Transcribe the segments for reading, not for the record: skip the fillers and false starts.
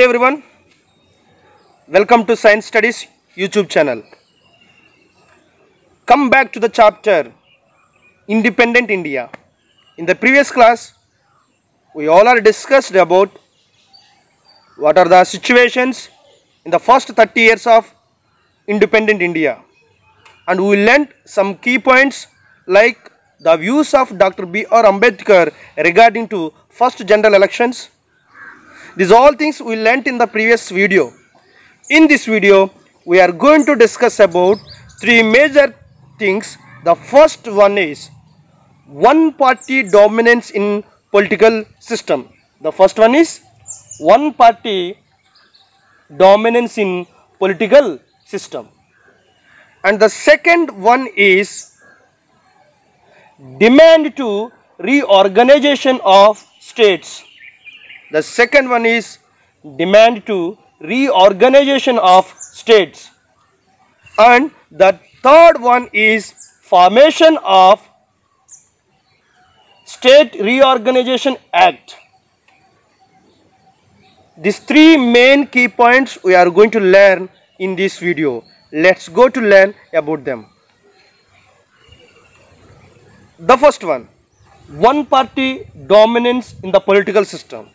everyone, welcome to Science Studies YouTube channel. Come back to the chapter Independent India. In the previous class, we all are discussed about what are the situations in the first 30 years of Independent India, and we learned some key points like the views of Dr. B.R. Ambedkar regarding to first general elections. These all things we learnt in the previous video. In this video, we are going to discuss about three major things. The first one is one party dominance in political system. The first one is one party dominance in political system. And the second one is demand to reorganization of states. The second one is demand to reorganization of states. And the third one is formation of State Reorganization Act. These three main key points we are going to learn in this video. Let's go to learn about them. The first one party dominance in the political system.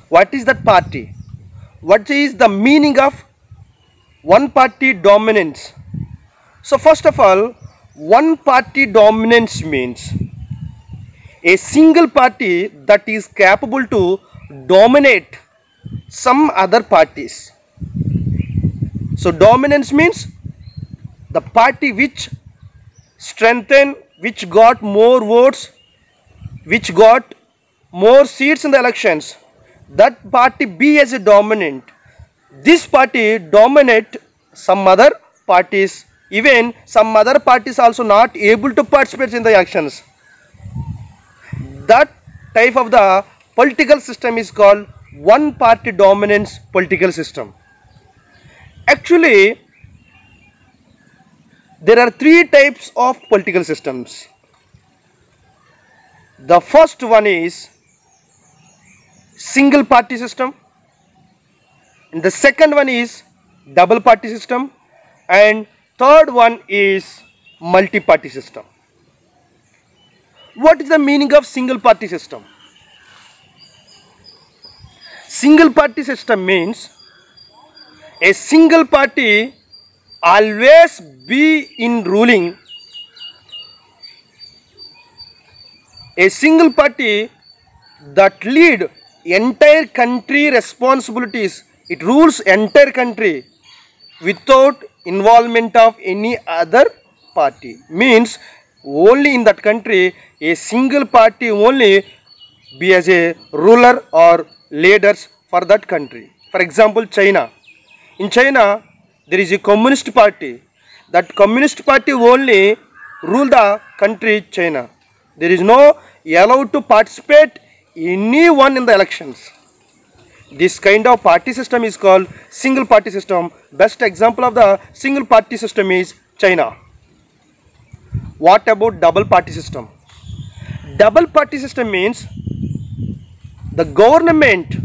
What is that party? What is the meaning of one party dominance? So first of all, one party dominance means a single party that is capable to dominate some other parties. So dominance means the party which strengthened, which got more votes, which got more seats in the elections, that party be as a dominant. This party dominate some other parties, even some other parties also not able to participate in the elections. That type of the political system is called one party dominance political system. Actually, there are three types of political systems. The first one is single party system, and the second one is double party system, and third one is multi-party system. What is the meaning of single party system? Single party system means a single party always be in ruling. A single party that lead entire country responsibilities. It rules entire country without involvement of any other party. Means only in that country a single party only be as a ruler or leaders for that country. For example, China. In China there is a communist party. That communist party only rule the country China. There is no allowed to participate anyone in the elections. This kind of party system is called single party system. Best example of the single party system is China. What about double party system? Double party system means the government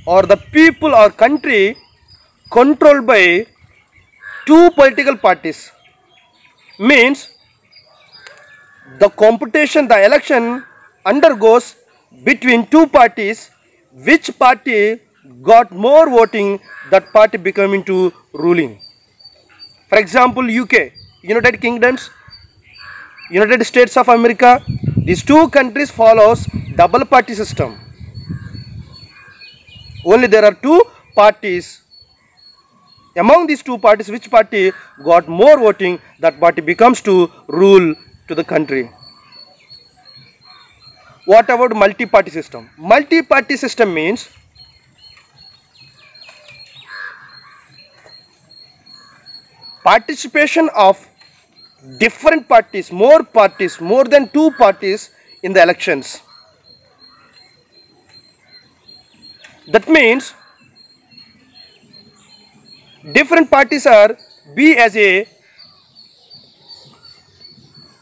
or the people or country controlled by two political parties. Means the competition, the election undergoes between two parties. Which party got more voting, that party become into ruling. For example, UK, United Kingdoms, United States of America, these two countries follows double party system. Only there are two parties. Among these two parties, which party got more voting, that party becomes to rule to the country. What about multi-party system? Multi-party system means participation of different parties, more than two parties in the elections. That means different parties are be as a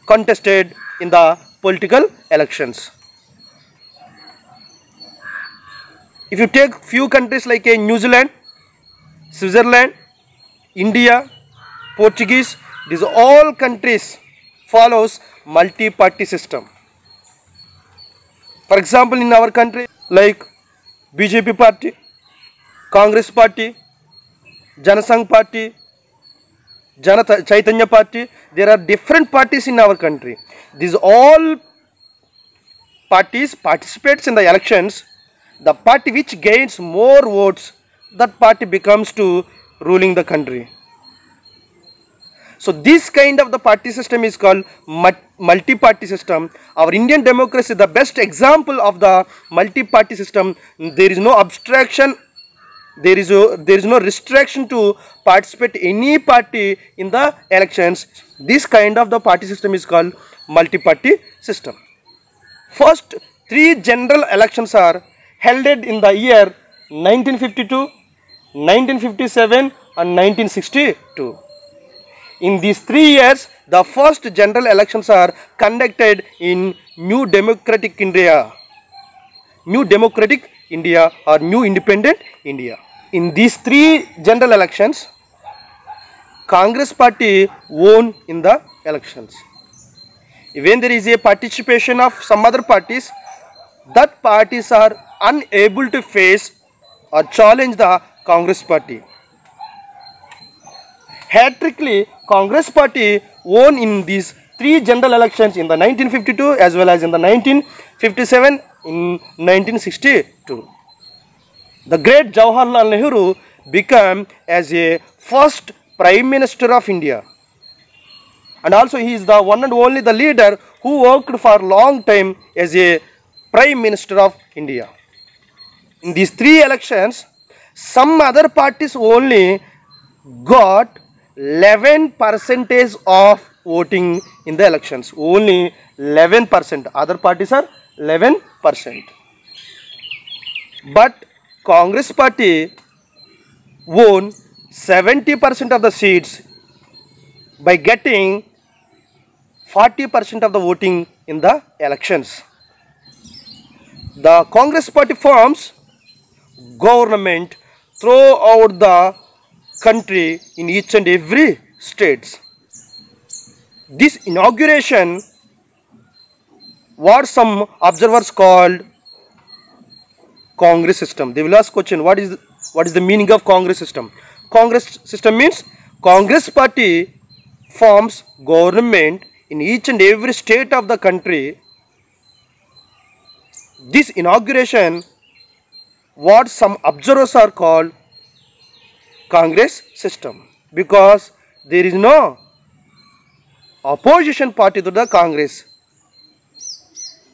contested in the political elections. If you take few countries like New Zealand, Switzerland, India, Portuguese, these all countries follows multi-party system. For example, in our country like BJP party, Congress party, Janasangh party, Janata Chaitanya party, there are different parties in our country. These all parties participates in the elections. The party which gains more votes, that party becomes to ruling the country. So this kind of the party system is called multi-party system. Our Indian democracy is the best example of the multi-party system. There is no abstraction, there is no restriction to participate any party in the elections. This kind of the party system is called multi-party system. First three general elections are held in the year 1952, 1957 and 1962. In these 3 years, the first general elections are conducted in New Democratic India or New Independent India. In these 3 general elections, Congress party won in the elections. When there is a participation of some other parties, that parties are unable to face or challenge the Congress party. Hat-trickly, Congress party won in these 3 general elections in the 1952 as well as in the 1957 in 1962. The great Jawaharlal Nehru became as a first Prime Minister of India. And also he is the one and only the leader who worked for a long time as a Prime Minister of India. In these 3 elections, some other parties only got 11% of voting in the elections. Only 11%. Other parties are 11%. But Congress party won 70% of the seats by getting 40% of the voting in the elections. The Congress party forms government throughout the country in each and every states. This inauguration, what some observers called Congress system. They will ask question, what is the meaning of Congress system? Congress system means Congress party forms government in each and every state of the country. This inauguration, what some observers are called Congress system, because there is no opposition party to the Congress.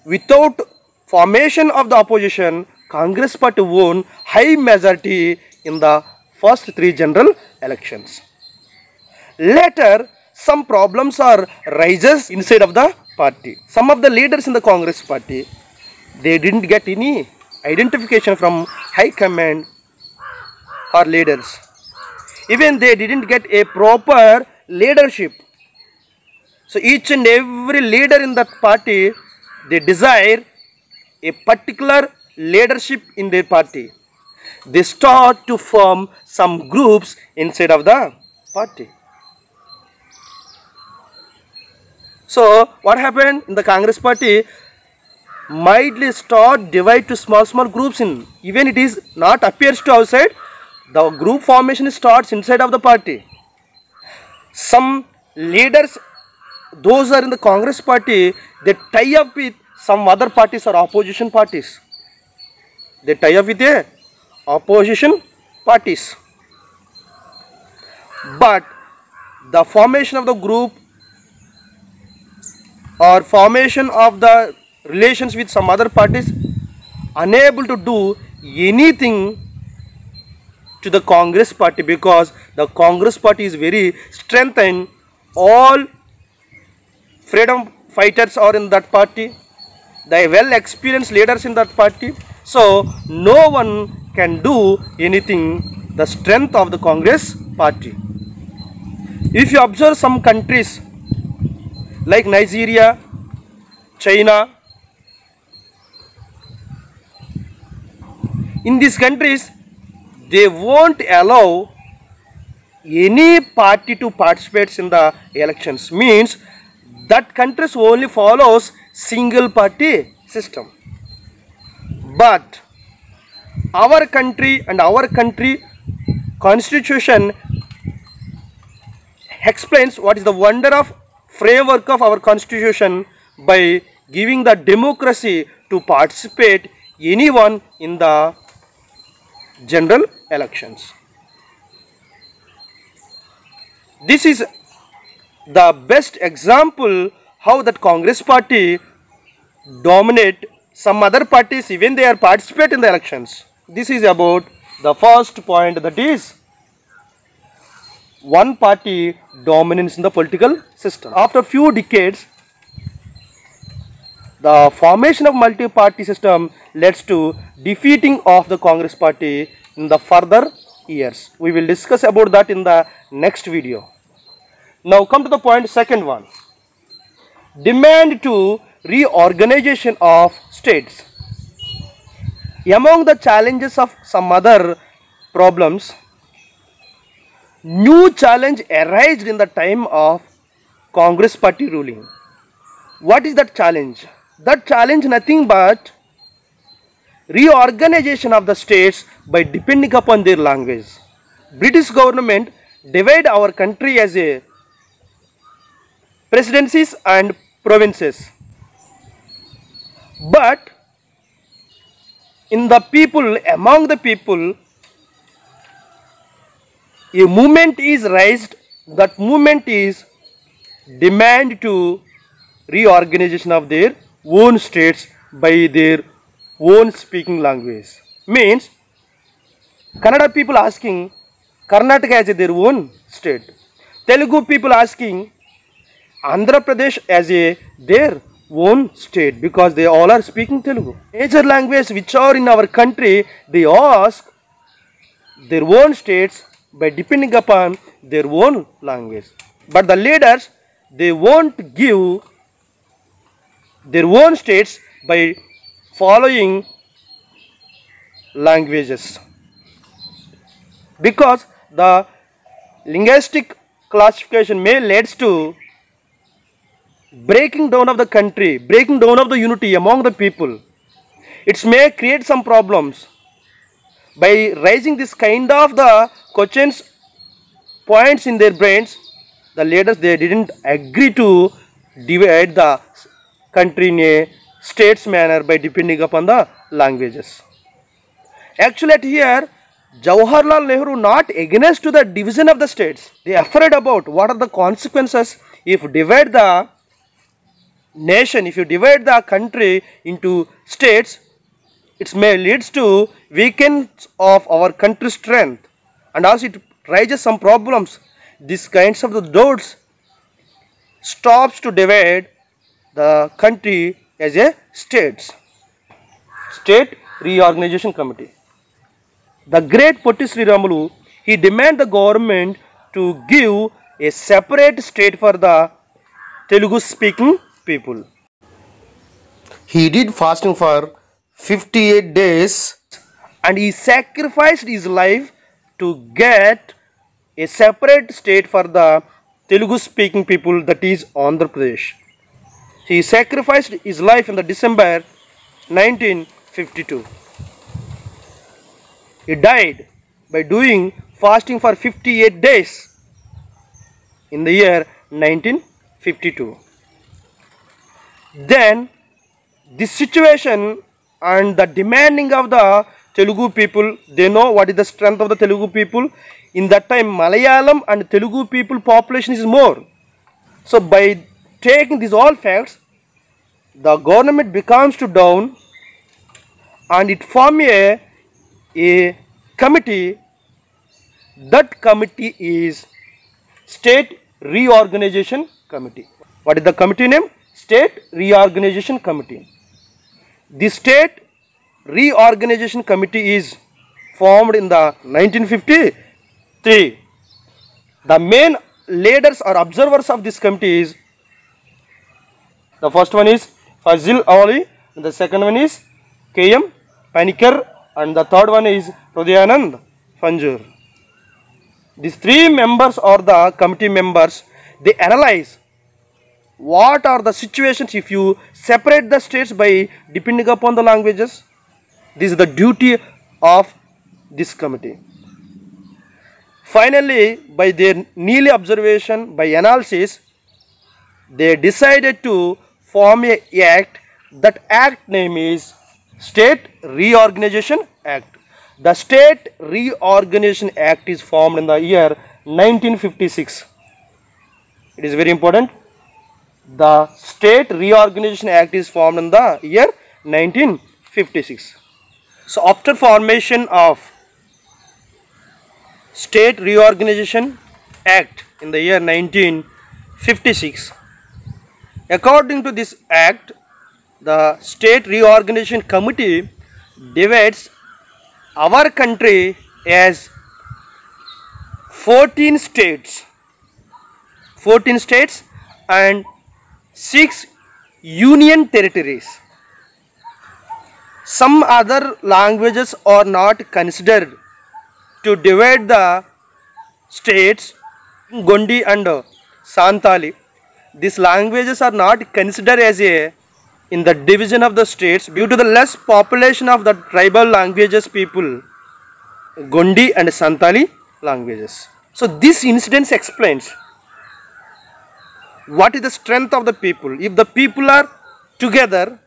Without formation of the opposition, Congress party won high majority in the first 3 general elections. Later, some problems are rises inside of the party. Some of the leaders in the Congress party, they didn't get any identification from high command or leaders. Even they didn't get a proper leadership. So each and every leader in that party, they desire a particular leadership in their party. They start to form some groups inside of the party. So what happened in the Congress party? Mildly start divide to small groups in, even it is not appears to outside, the group formation starts inside of the party. Some leaders, those are in the Congress party, they tie up with some other parties or opposition parties. They tie up with the opposition parties. But the formation of the group or formation of the relations with some other parties unable to do anything to the Congress party, because the Congress party is very strengthened. All freedom fighters are in that party, the well experienced leaders in that party. So no one can do anything, the strength of the Congress party. If you observe some countries like Nigeria, China, In these countries, they won't allow any party to participate in the elections. Means that countries only follows single party system. But our country and our country constitution explains what is the wonder of framework of our constitution by giving the democracy to participate anyone in the general elections. This is the best example how that Congress party dominate some other parties even they are participate in the elections. This is about the first point, that is one party dominance in the political system. After few decades, the formation of multi-party system leads to defeating of the Congress party in the further years. We will discuss about that in the next video. Now come to the point, second one. Demand to reorganization of states. Among the challenges of some other problems, new challenge arose in the time of Congress party ruling. What is that challenge? That challenge nothing but reorganization of the states by depending upon their language. British government divide our country as a presidencies and provinces. But in the people, among the people, a movement is raised. That movement is demand to reorganization of their own states by their own speaking language. Means Kannada people asking Karnataka as their own state. Telugu people asking Andhra Pradesh as their own state because they all are speaking Telugu. Major language which are in our country, they ask their own states by depending upon their own language. But the leaders, they won't give their own states by following languages, because the linguistic classification may leads to breaking down of the country, breaking down of the unity among the people. It may create some problems. By raising this kind of the questions, points in their brains, the leaders, they didn't agree to divide the country in a states manner by depending upon the languages. Actually at here, Jawaharlal Nehru not against to the division of the states. They are afraid about what are the consequences if divide the nation, if you divide the country into states, it may leads to weakening of our country's strength, and also it raises some problems. These kinds of the doubts stops to divide the country as a states. State Reorganization Committee. The great Potti Sriramulu, he demanded the government to give a separate state for the Telugu speaking people. He did fasting for 58 days and he sacrificed his life to get a separate state for the Telugu speaking people, that is Andhra Pradesh. He sacrificed his life in the December 1952. He died by doing fasting for 58 days in the year 1952. Then this situation and the demanding of the Telugu people, they know what is the strength of the Telugu people. In that time Malayalam and Telugu people population is more. So by taking these all facts, the government becomes to down and it form a committee. That committee is State Reorganization Committee. What is the committee name? State Reorganization Committee. The State Reorganization Committee is formed in the 1953. The main leaders or observers of this committee is, the first one is Fazil Ali, and the second one is K.M. Panikkar, and the third one is Hrudayanand Panjur. These three members are the committee members. They analyze what are the situations if you separate the states by depending upon the languages. This is the duty of this committee. Finally, by their Neely observation, by analysis, they decided to form a act. That act name is State Reorganization Act. The State Reorganization Act is formed in the year 1956. It is very important. The State Reorganization Act is formed in the year 1956. So after formation of State Reorganization Act in the year 1956, according to this act, the State Reorganization Committee divides our country as 14 states and 6 union territories. Some other languages are not considered to divide the states. Gondi and Santali, these languages are not considered as in the division of the states due to the less population of the tribal languages people, Gondi and Santali languages. So this incident explains what is the strength of the people. If the people are together,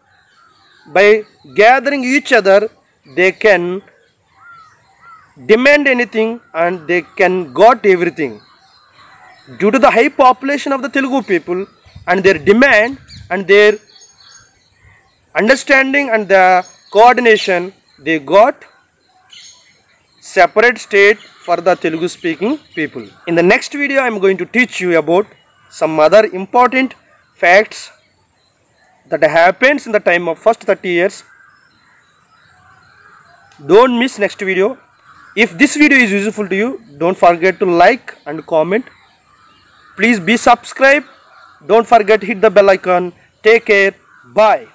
by gathering each other, they can demand anything and they can got everything. Due to the high population of the Telugu people and their demand and their understanding and the coordination, they got separate state for the Telugu speaking people. In the next video, I am going to teach you about some other important facts that happens in the time of first 30 years. Don't miss next video. If this video is useful to you, don't forget to like and comment. Please be subscribed. Don't forget to hit the bell icon. Take care. Bye.